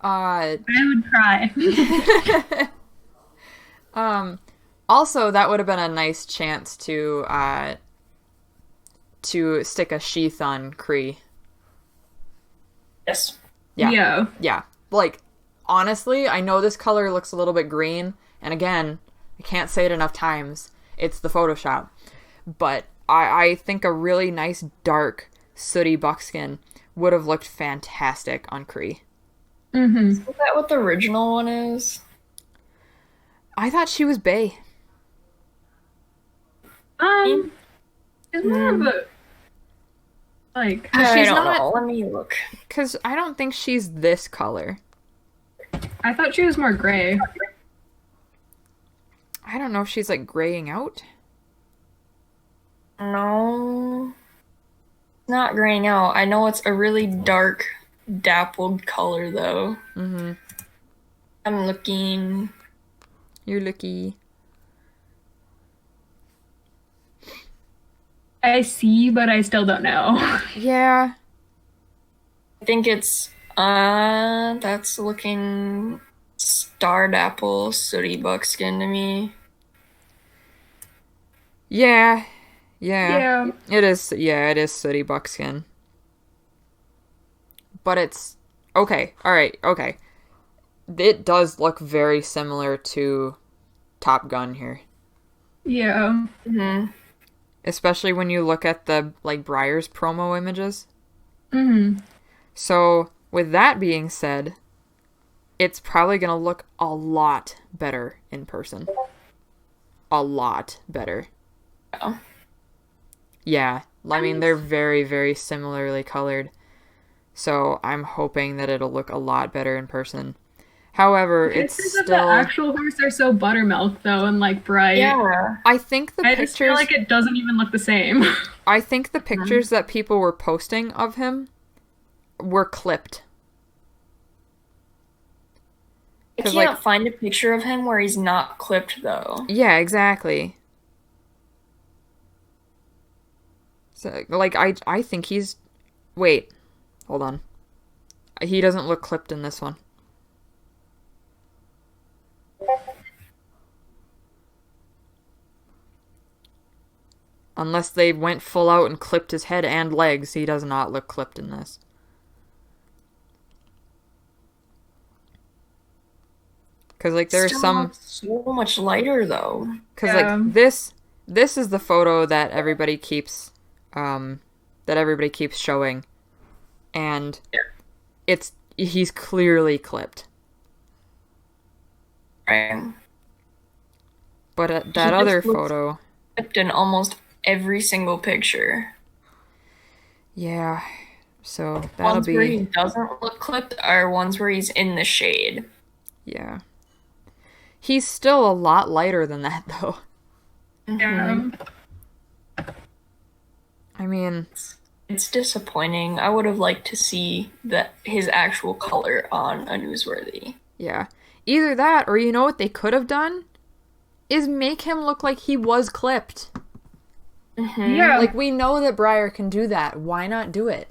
I would cry. Also, that would have been a nice chance to stick a sheath on Cree. Yes. Yeah. Honestly, I know this color looks a little bit green, and again, I can't say it enough times, it's the Photoshop. But I think a really nice dark sooty buckskin would have looked fantastic on Cree. Is that what the original one is? I thought she was bae. It's more of a I don't know. Let me look. Because I don't think she's this color. I thought she was more gray. I don't know if she's graying out. No. not graying out. I know it's a really dark, dappled color, though. Mm-hmm. I'm looking. You're lucky. I see, but I still don't know. Yeah. I think it's, that's looking starred apple, sooty buckskin to me. Yeah. Yeah. Yeah. It is. Yeah, it is sooty buckskin. But it's okay. All right. Okay. It does look very similar to Top Gun here, Yeah. Mm-hmm. especially when you look at the like Breyer's promo images. Mm-hmm. So, with that being said, it's probably going to look a lot better in person. A lot better. Oh. Yeah. I mean, they're very, very similarly colored. So, I'm hoping that it'll look a lot better in person. However, it's Pictures of the still... actual horse are so buttermilk, though, and like bright. Yeah. I think the I just feel pictures... like it doesn't even look the same. I think the pictures that people were posting of him were clipped. I 'Cause, can't like- find a picture of him where he's not clipped, though. Yeah, exactly. So, like, I think he's... Wait. Hold on. He doesn't look clipped in this one. Unless they went full out and clipped his head and legs, he does not look clipped in this. Because, like, there's Still some... looks so much lighter, though. Because, Yeah. like, this is the photo that everybody keeps showing. And Yeah. he's clearly clipped. Right. But that just other looks- photo... Clipped in almost every single picture. Yeah. So, that'll Ones where he be... doesn't look clipped are ones where he's in the shade. Yeah. He's still a lot lighter than that, though. Yeah. I mean... It's disappointing. I would have liked to see his actual color on a newsworthy. Yeah. Either that, or you know what they could have done? Is make him look like he was clipped. Yeah. Like, we know that Breyer can do that. Why not do it?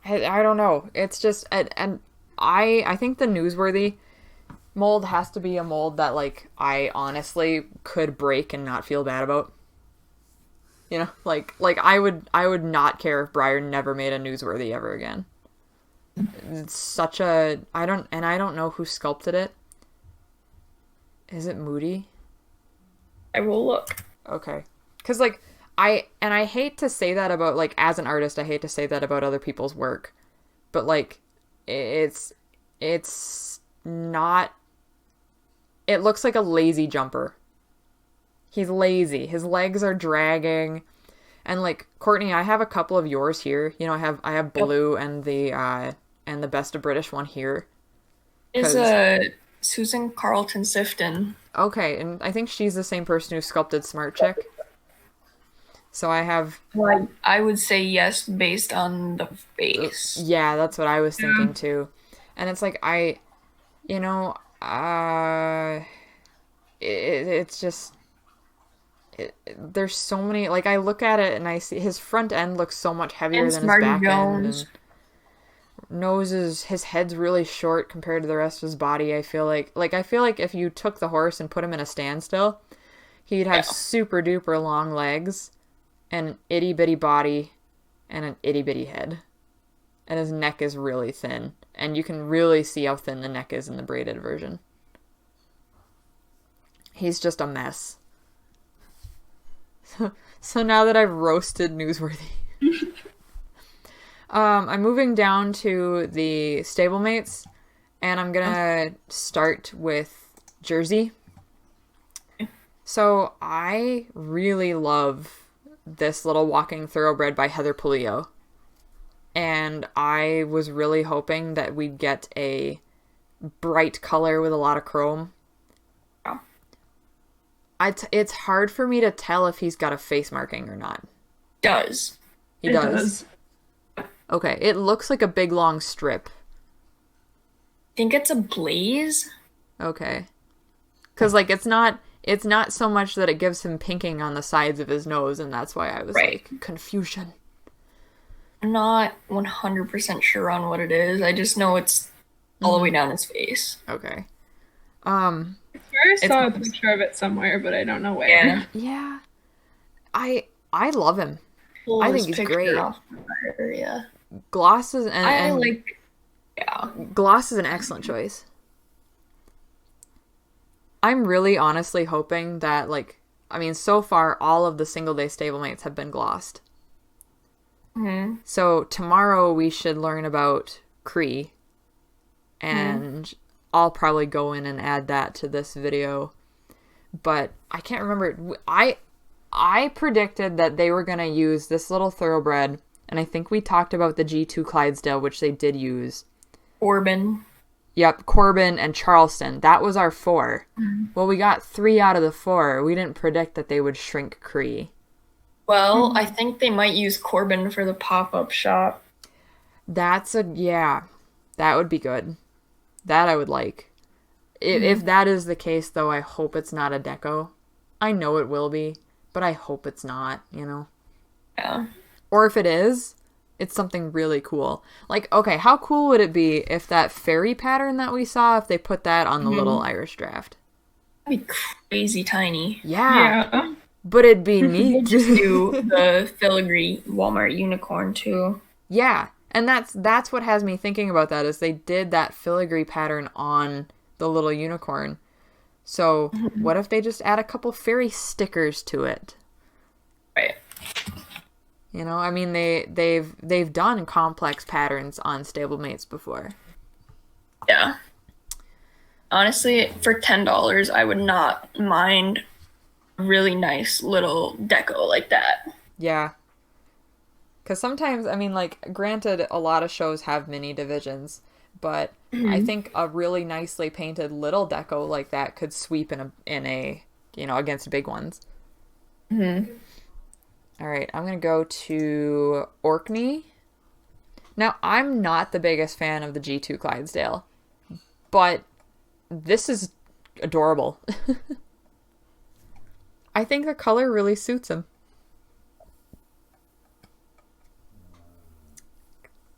I don't know. It's just... And I think the newsworthy mold has to be a mold that, like, I honestly could break and not feel bad about. You know? Like I would not care if Breyer never made a newsworthy ever again. It's such a... I don't know who sculpted it. Is it Moody? I will look. Okay. Because, like, I hate to say that about, like, as an artist, I hate to say that about other people's work. But, like, it's not... It looks like a lazy jumper. He's lazy. His legs are dragging. And, like, Courtney, I have a couple of yours here. You know, I have Blue and the Best of British one here. Is Susan Carlton Sifton. Okay, and I think she's the same person who sculpted Smart Chick. So I have... Like, I would say yes based on the face. Yeah, that's what I was thinking too. And it's like, it's just... there's so many... Like, I look at it and I see his front end looks so much heavier And than Smarty his back Jones. end. And his head's really short compared to the rest of his body, I feel like. Like, I feel like if you took the horse and put him in a standstill, he'd have super duper long legs and an itty bitty body and an itty bitty head. And his neck is really thin. And you can really see how thin the neck is in the braided version. He's just a mess. So now that I've roasted Newsworthy, I'm moving down to the stablemates, and I'm gonna start with Jersey. So I really love this little walking thoroughbred by Heather Polillo, and I was really hoping that we'd get a bright color with a lot of chrome. It's hard for me to tell if he's got a face marking or not. Does. He does? Okay, it looks like a big long strip. I think it's a blaze. Okay. Because, like, it's not so much that it gives him pinking on the sides of his nose, and that's why I was like, confusion. I'm not 100% sure on what it is. I just know it's all the way down his face. Okay. I saw a picture of it somewhere, but I don't know where. Yeah. I love him. I think he's great. Yeah. Gloss is Gloss is an excellent choice. I'm really honestly hoping that, like, I mean, so far all of the single day stablemates have been glossed. Mm-hmm. So tomorrow we should learn about Cree, and I'll probably go in and add that to this video. But I can't remember. I predicted that they were going to use this little thoroughbred, and I think we talked about the G2 Clydesdale, which they did use. Corbin. Yep, Corbin and Charleston. That was our 4. Well, we got 3 out of the 4. We didn't predict that they would shrink Cree. Well, I think they might use Corbin for the pop-up shop. That would be good. That I would like. If that is the case, though, I hope it's not a deco. I know it will be, but I hope it's not, you know? Yeah. Or if it is, it's something really cool. Like, okay, how cool would it be if that fairy pattern that we saw, if they put that on the little Irish draft? That'd be crazy tiny. Yeah. But it'd be neat. Just do the filigree Walmart unicorn, too. Yeah. And that's what has me thinking about that, is they did that filigree pattern on the little unicorn. So what if they just add a couple fairy stickers to it? Right. You know, I mean, they've done complex patterns on stablemates before. Yeah. Honestly, for $10, I would not mind a really nice little deco like that. Yeah. Because sometimes, I mean, like, granted, a lot of shows have mini divisions, but I think a really nicely painted little deco like that could sweep in a you know, against big ones. All right, I'm going to go to Orkney. Now, I'm not the biggest fan of the G2 Clydesdale, but this is adorable. I think the color really suits him.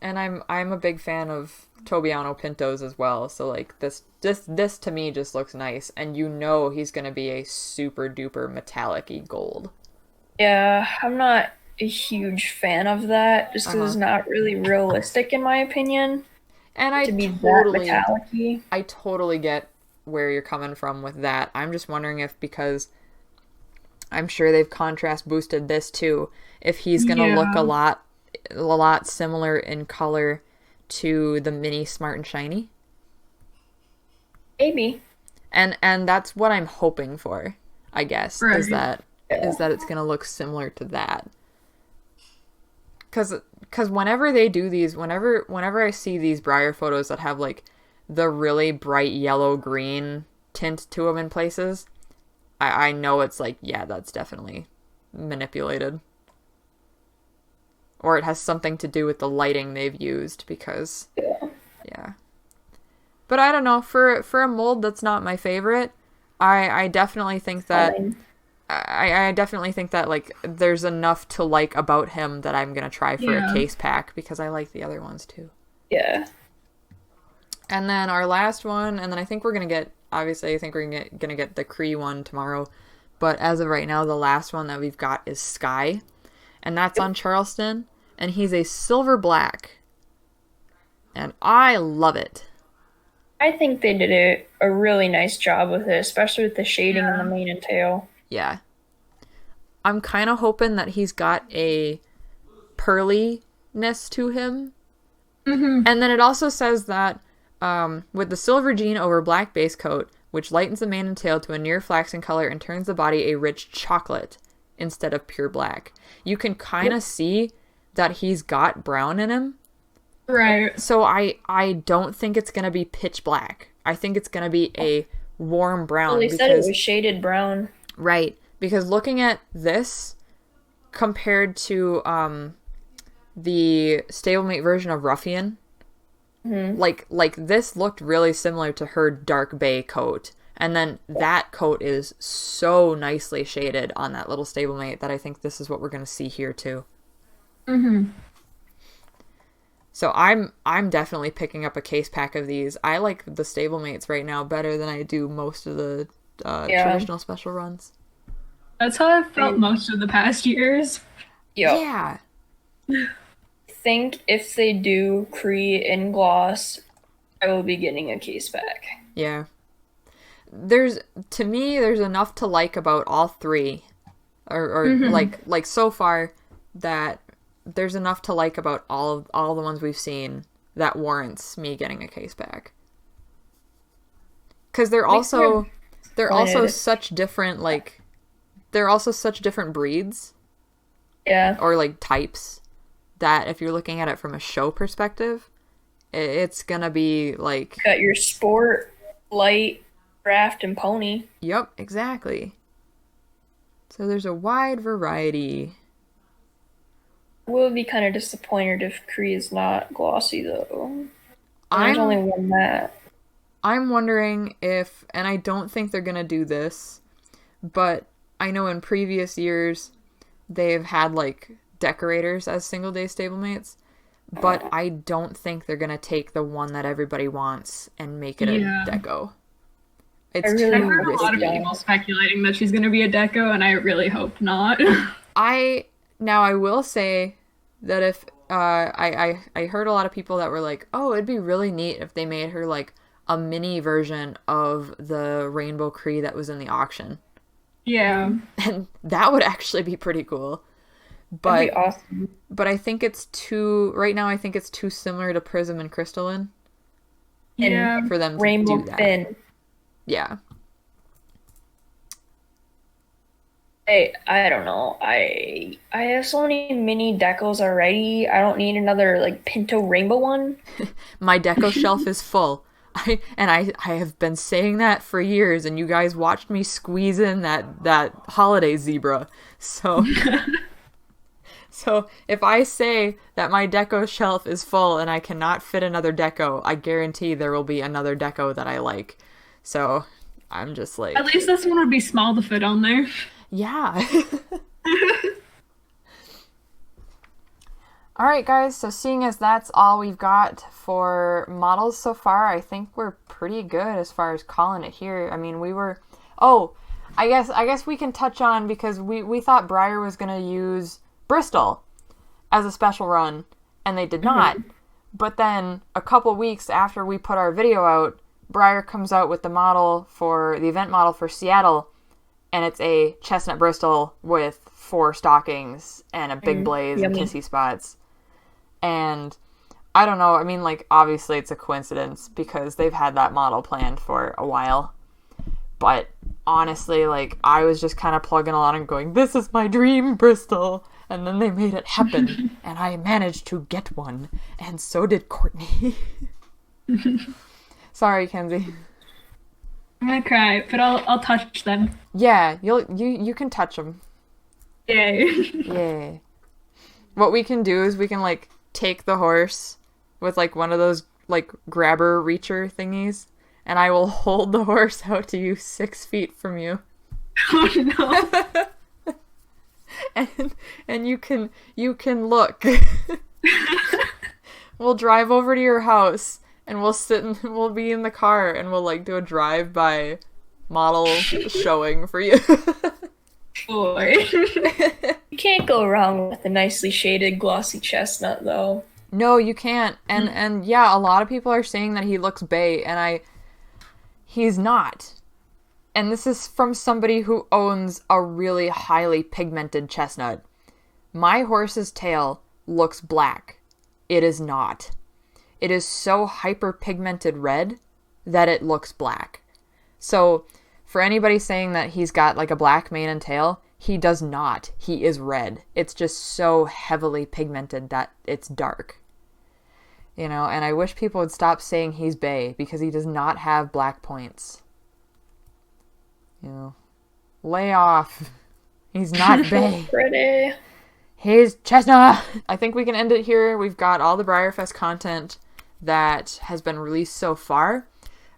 And I'm a big fan of Tobiano Pintos as well, so like this to me just looks nice, and you know he's going to be a super duper metallic-y gold. Yeah, I'm not a huge fan of that, just because it's not really realistic in my opinion. And I totally get where you're coming from with that. I'm just wondering if, because I'm sure they've contrast boosted this too, if he's gonna look a lot similar in color to the mini Smart and Shiny. Maybe. And that's what I'm hoping for, I guess, is that it's gonna look similar to that. Because whenever they do these, whenever I see these Breyer photos that have like the really bright yellow green tint to them in places, I know it's like, yeah, that's definitely manipulated. Or it has something to do with the lighting they've used, because yeah. But I don't know, for a mold that's not my favorite, I definitely think that I definitely think that like there's enough to like about him that I'm gonna try for a case pack, because I like the other ones too. Yeah. And then our last one, and then I think we're gonna get, obviously I think we're gonna get the Cree one tomorrow, but as of right now the last one that we've got is Sky, and that's on Charleston, and he's a silver black, and I love it. I think they did a really nice job with it, especially with the shading in the mane and tail. Yeah. I'm kind of hoping that he's got a pearliness to him. And then it also says that with the silver gene over black base coat, which lightens the mane and tail to a near flaxen color and turns the body a rich chocolate instead of pure black. You can kind of see that he's got brown in him. Right. So I don't think it's going to be pitch black. I think it's going to be a warm brown. Well, they said it was shaded brown. Right. Because looking at this, compared to the stablemate version of Ruffian, like this looked really similar to her dark bay coat. And then that coat is so nicely shaded on that little stablemate that I think this is what we're going to see here too. Mm-hmm. So I'm definitely picking up a case pack of these. I like the stablemates right now better than I do most of the traditional special runs. That's how I've felt most of the past years. Yep. Yeah. I think if they do Cree in gloss, I will be getting a case pack. Yeah. There's enough to like about all three, or like so far, that there's enough to like about all the ones we've seen that warrants me getting a case pack. Because they're also such different breeds. Yeah. Or like types, that if you're looking at it from a show perspective, it's gonna be like, you got your sport, light, draft, and pony. Yep, exactly. So there's a wide variety. I will be kind of disappointed if Cree is not glossy, though. There's only one mat. I'm wondering if, and I don't think they're gonna do this, but I know in previous years they've had like decorators as single day stablemates, but I don't think they're gonna take the one that everybody wants and make it a deco. It's really I've heard a lot of people speculating that she's going to be a deco, and I really hope not. I will say that if I heard a lot of people that were like, oh, it'd be really neat if they made her like a mini version of the Rainbow Cree that was in the auction. Yeah. And that would actually be pretty cool. But That'd be awesome. But I think it's too similar to Prism and Crystalline. Yeah. For them to Rainbow do that. Fin. Yeah. I don't know. I have so many mini decos already. I don't need another like Pinto Rainbow one. My deco shelf is full. I have been saying that for years, and you guys watched me squeeze in that holiday zebra. So So if I say that my deco shelf is full and I cannot fit another deco, I guarantee there will be another deco that I like. So I'm just like... At least this one would be small to fit on there. Yeah. Alright guys, so seeing as that's all we've got for models so far, I think we're pretty good as far as calling it here. I mean, we were... Oh, I guess we can touch on, because we thought Breyer was going to use Bristol as a special run, and they did not. But then a couple weeks after we put our video out, Breyer comes out with the event model for Seattle, and it's a chestnut Bristol with 4 stockings and a big blaze and kissy spots. And I don't know, I mean, like, obviously it's a coincidence because they've had that model planned for a while. But honestly, like, I was just kind of plugging along and going, this is my dream Bristol. And then they made it happen, and I managed to get one, and so did Courtney. Sorry, Kenzie. I'm gonna cry, but I'll touch them. Yeah, you can touch them. Yay. Yeah. What we can do is we can like take the horse with like one of those like grabber reacher thingies, and I will hold the horse out to you 6 feet from you. Oh no. and you can look. We'll drive over to your house and we'll be in the car and we'll like do a drive-by model showing for you. Boy. You can't go wrong with a nicely shaded glossy chestnut though. No, you can't. And yeah, a lot of people are saying that he looks bae, and he's not. And this is from somebody who owns a really highly pigmented chestnut. My horse's tail looks black. It is not. It is so hyper-pigmented red that it looks black. So, for anybody saying that he's got like a black mane and tail, he does not. He is red. It's just so heavily pigmented that it's dark. You know, and I wish people would stop saying he's bae, because he does not have black points. You know, lay off. He's not bae. Pretty. He's Chestnut. I think we can end it here. We've got all the BreyerFest content that has been released so far.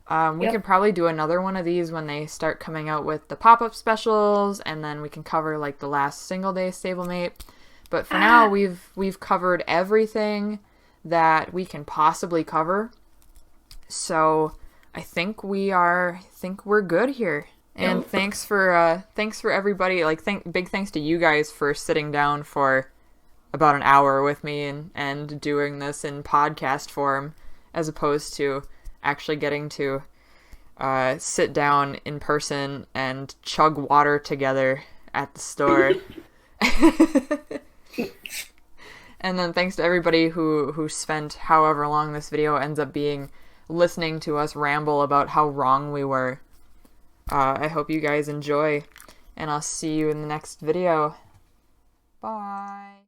We could probably do another one of these when they start coming out with the pop-up specials, and then we can cover like the last single day stablemate. But for now, we've covered everything that we can possibly cover. So I think we're good here. And thanks for everybody. Like, big thanks to you guys for sitting down for about an hour with me and doing this in podcast form, as opposed to actually getting to sit down in person and chug water together at the store. And then thanks to everybody who spent however long this video ends up being listening to us ramble about how wrong we were. I hope you guys enjoy, and I'll see you in the next video. Bye.